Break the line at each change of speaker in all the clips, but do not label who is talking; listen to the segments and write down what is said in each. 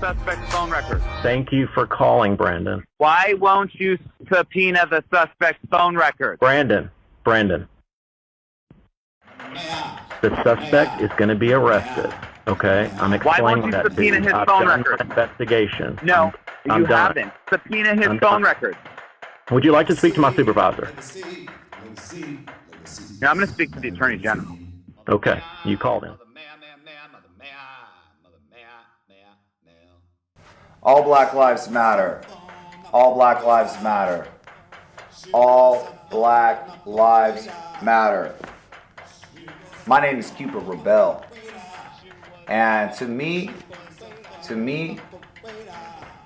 suspect's phone records.
Thank you for calling, Brandon.
Why won't you subpoena the suspect's phone records?
Brandon. The suspect is going to be arrested. Okay, I'm explaining that to you.
Why won't you subpoena his
I've
phone
done
records?
my investigation.
No,
I'm
you
done.
haven't. Subpoena his phone records.
Would you like to speak to my supervisor?
Yeah, I'm going to speak to the Attorney General.
Okay, you called him.
All Black Lives Matter. All Black Lives Matter. All Black Lives Matter. My name is Cupid Rebel. And to me,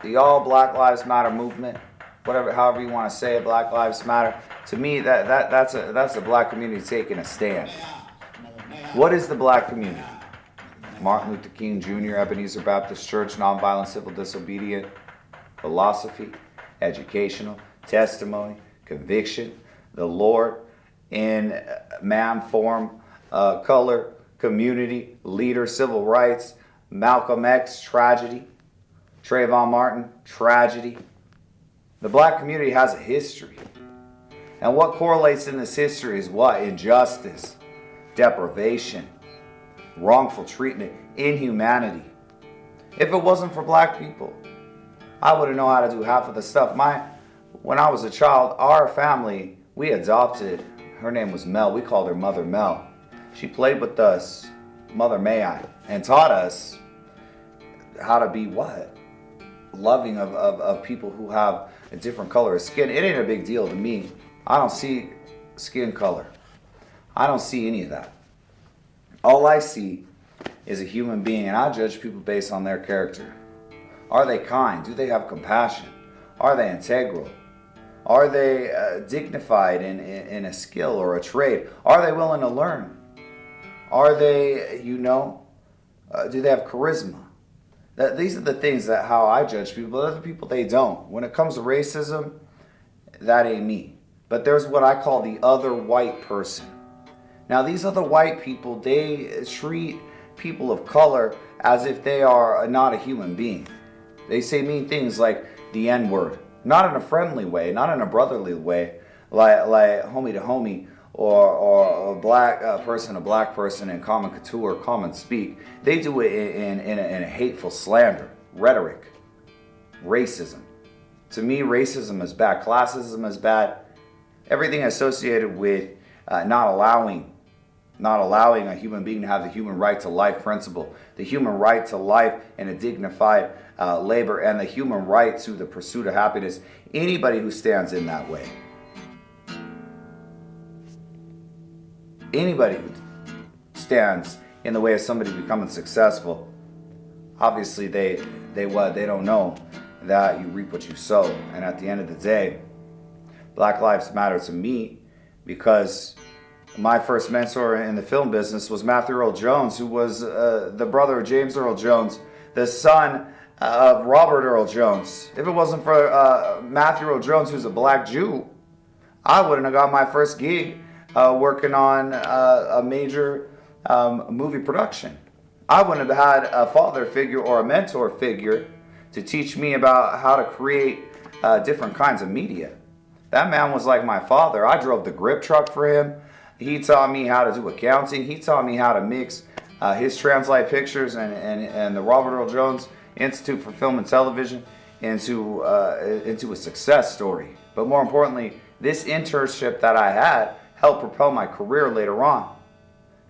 the All Black Lives Matter movement, however you want to say it, Black Lives Matter, to me that's a black community taking a stand. What is the black community? Martin Luther King Jr., Ebenezer Baptist Church, nonviolent civil disobedient, philosophy, educational, testimony, conviction, the Lord in man, form, color, community, leader, civil rights, Malcolm X, tragedy, Trayvon Martin, tragedy. The black community has a history. And what correlates in this history is what? Injustice, deprivation, wrongful treatment, inhumanity. If it wasn't for black people, I wouldn't know how to do half of the stuff. When I was a child, our family, we adopted, her name was Mel. We called her Mother Mel. She played with us, Mother May I, and taught us how to be what? Loving of people who have a different color of skin. It ain't a big deal to me. I don't see skin color. I don't see any of that. All I see is a human being, and I judge people based on their character. Are they kind? Do they have compassion? Are they integral? Are they dignified in a skill or a trade? Are they willing to learn? Are they, do they have charisma? These are the things that how I judge people, but other people, they don't. When it comes to racism, that ain't me. But there's what I call the other white person. Now, these other white people, they treat people of color as if they are not a human being. They say mean things like the N-word, not in a friendly way, not in a brotherly way, like homie to homie, or a black person, a black person in common couture, common speak. They do it in a hateful slander, rhetoric, racism. To me, racism is bad. Classism is bad. Everything associated with not allowing a human being to have the human right to life principle, the human right to life and a dignified labor, and the human right to the pursuit of happiness. Anybody who stands in that way, anybody who stands in the way of somebody becoming successful, obviously they don't know that you reap what you sow. And at the end of the day, Black Lives Matter to me because my first mentor in the film business was Matthew Earl Jones, who was the brother of James Earl Jones, the son of Robert Earl Jones. If it wasn't for Matthew Earl Jones, who's a black Jew, I wouldn't have got my first gig working on a major movie production. I wouldn't have had a father figure or a mentor figure to teach me about how to create different kinds of media. That man was like my father. I drove the grip truck for him. He taught me how to do accounting. He taught me how to mix his Translite Pictures and the Robert Earl Jones Institute for Film and Television into a success story. But more importantly, this internship that I had helped propel my career later on.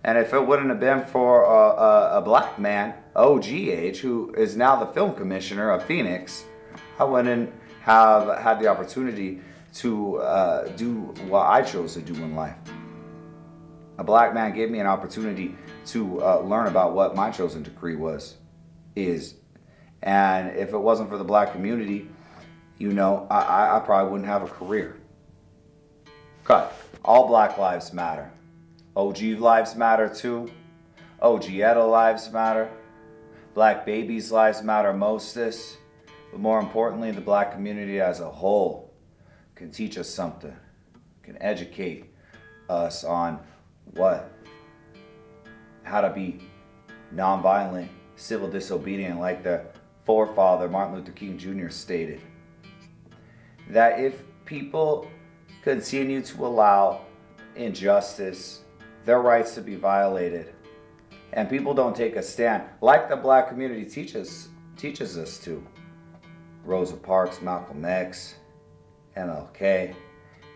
And if it wouldn't have been for a black man, OGH, who is now the film commissioner of Phoenix, I wouldn't have had the opportunity to do what I chose to do in life. A black man gave me an opportunity to learn about what my chosen degree is. And if it wasn't for the black community, I probably wouldn't have a career. Cut. All Black Lives Matter. OG lives matter too. OG Etta lives matter. Black babies' lives matter mostest. But more importantly, the black community as a whole can teach us something, can educate us on what? How to be nonviolent, civil disobedient like the forefather, Martin Luther King Jr., stated that if people continue to allow injustice, their rights to be violated, and people don't take a stand, like the black community teaches us to, Rosa Parks, Malcolm X, MLK.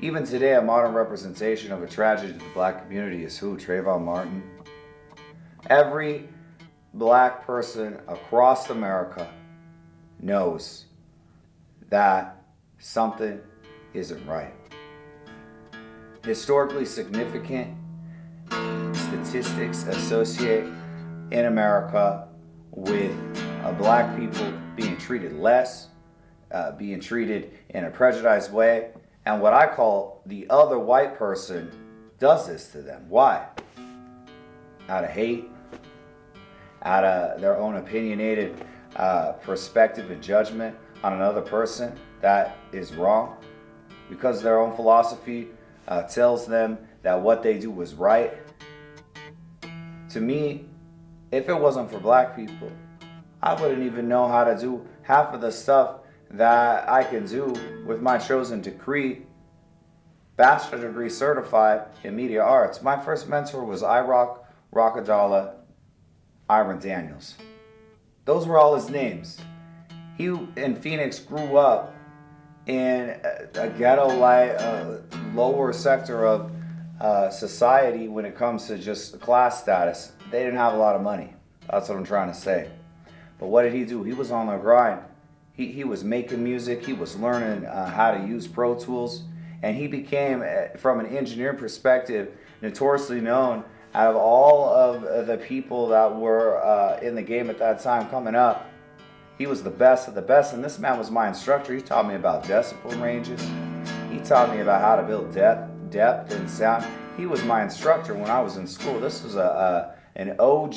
Even today, a modern representation of a tragedy to the black community is who? Trayvon Martin. Every black person across America knows that something isn't right. Historically significant statistics associate in America with black people being treated less, being treated in a prejudiced way, and what I call the other white person does this to them. Why? Out of hate, out of their own opinionated perspective and judgment on another person that is wrong, because their own philosophy tells them that what they do was right. To me, if it wasn't for black people, I wouldn't even know how to do half of the stuff that I can do with my chosen degree, bachelor degree certified in media arts. My first mentor was Rockadala, Iron Daniels. Those were all his names. He in Phoenix grew up in a ghetto-like, lower sector of society when it comes to just class status. They didn't have a lot of money. That's what I'm trying to say. But what did he do? He was on the grind. He was making music. He was learning how to use Pro Tools. And he became, from an engineering perspective, notoriously known out of all of the people that were in the game at that time coming up. He was the best of the best. And this man was my instructor. He taught me about decibel ranges. He taught me about how to build depth and sound. He was my instructor when I was in school. This was an OG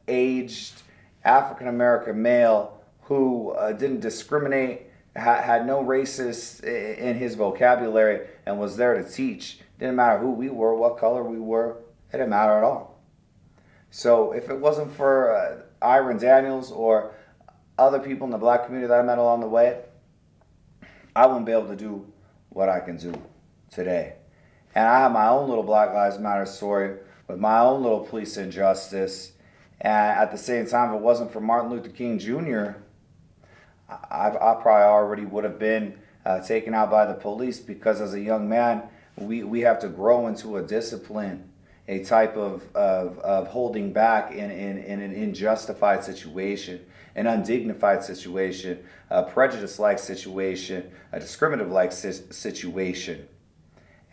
aged African-American male who didn't discriminate, had no racist in his vocabulary, and was there to teach. Didn't matter who we were, what color we were. It didn't matter at all. So if it wasn't for Iron Daniels or other people in the black community that I met along the way, I wouldn't be able to do what I can do today. And I have my own little Black Lives Matter story with my own little police injustice. And at the same time, if it wasn't for Martin Luther King Jr., I probably already would have been taken out by the police, because as a young man, we have to grow into a discipline, a type of holding back in an unjustified situation, an undignified situation, a prejudice-like situation, a discriminative-like situation.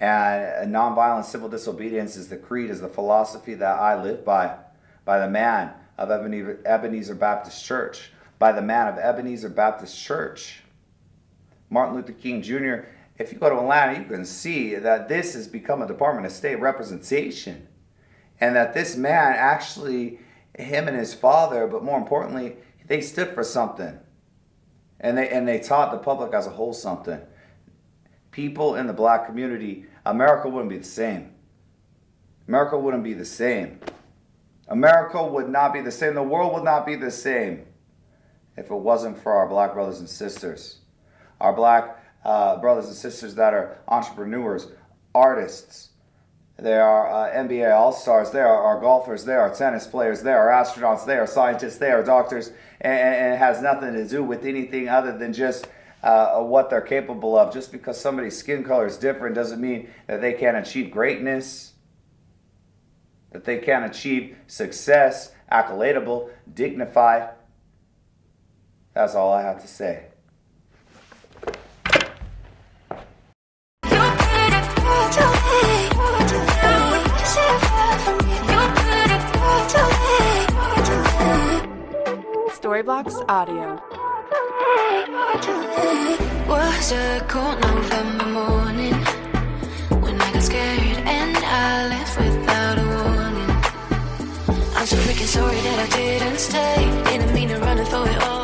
And a nonviolent civil disobedience is the creed, is the philosophy that I live by the man of Ebenezer Baptist Church, by the man of Ebenezer Baptist Church. Martin Luther King Jr., if you go to Atlanta, you can see that this has become a Department of State representation. And that this man actually, him and his father, but more importantly, they stood for something. And they taught the public as a whole something. People in the black community, America wouldn't be the same. America wouldn't be the same. America would not be the same. The world would not be the same if it wasn't for our black brothers and sisters. Our black brothers and sisters that are entrepreneurs, artists. They are NBA All-Stars. They are golfers. They are tennis players. They are astronauts. They are scientists. They are doctors. And it has nothing to do with anything other than just what they're capable of. Just because somebody's skin color is different doesn't mean that they can't achieve greatness, that they can't achieve success, accoladable, dignified. That's all I have to say.
Storyblocks Audio.
Was a cold November morning when I got scared and I left without a warning. I'm so freaking sorry that I didn't stay. Didn't mean to run and throw it all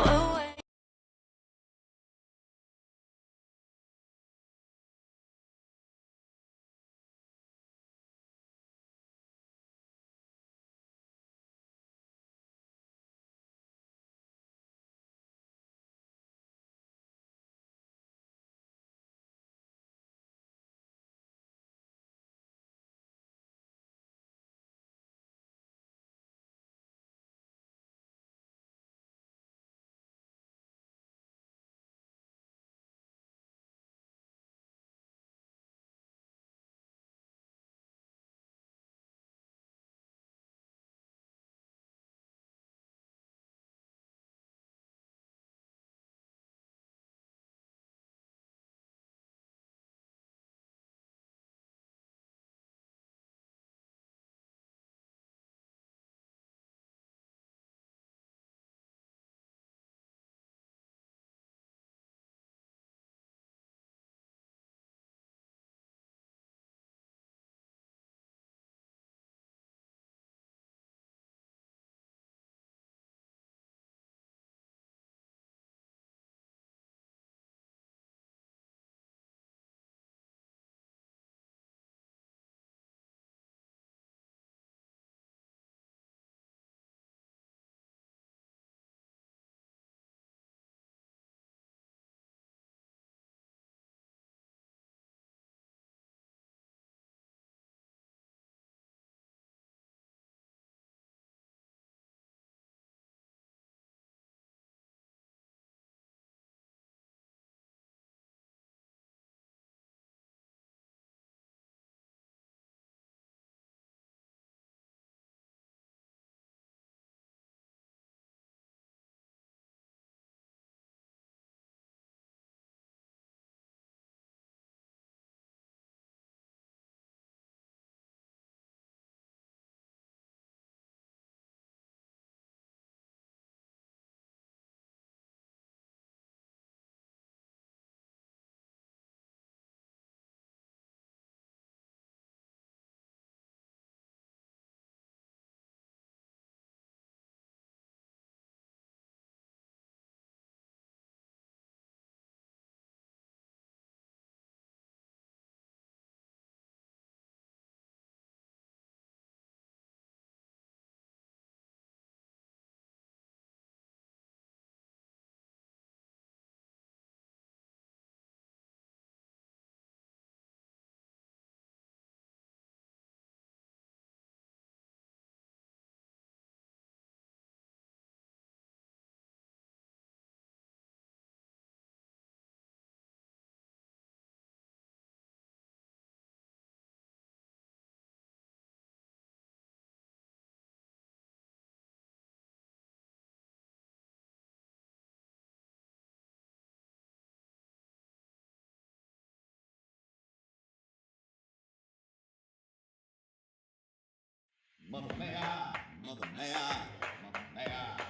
Mother may I, mother may I, mother may I,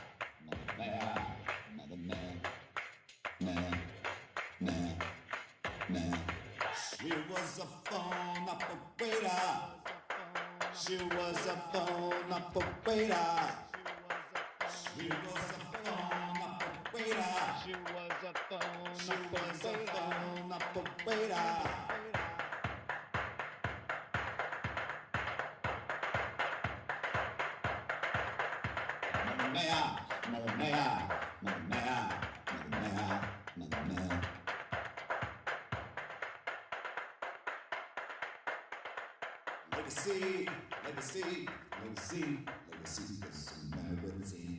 mother may I, mother man, man, man, man. She was a phone operator. She was a phone operator. She was a phone operator. She was a phone operator. Mother may I, mother may I, mother may I, mother may I, mother may I. Legacy, legacy, legacy, legacy, legacy,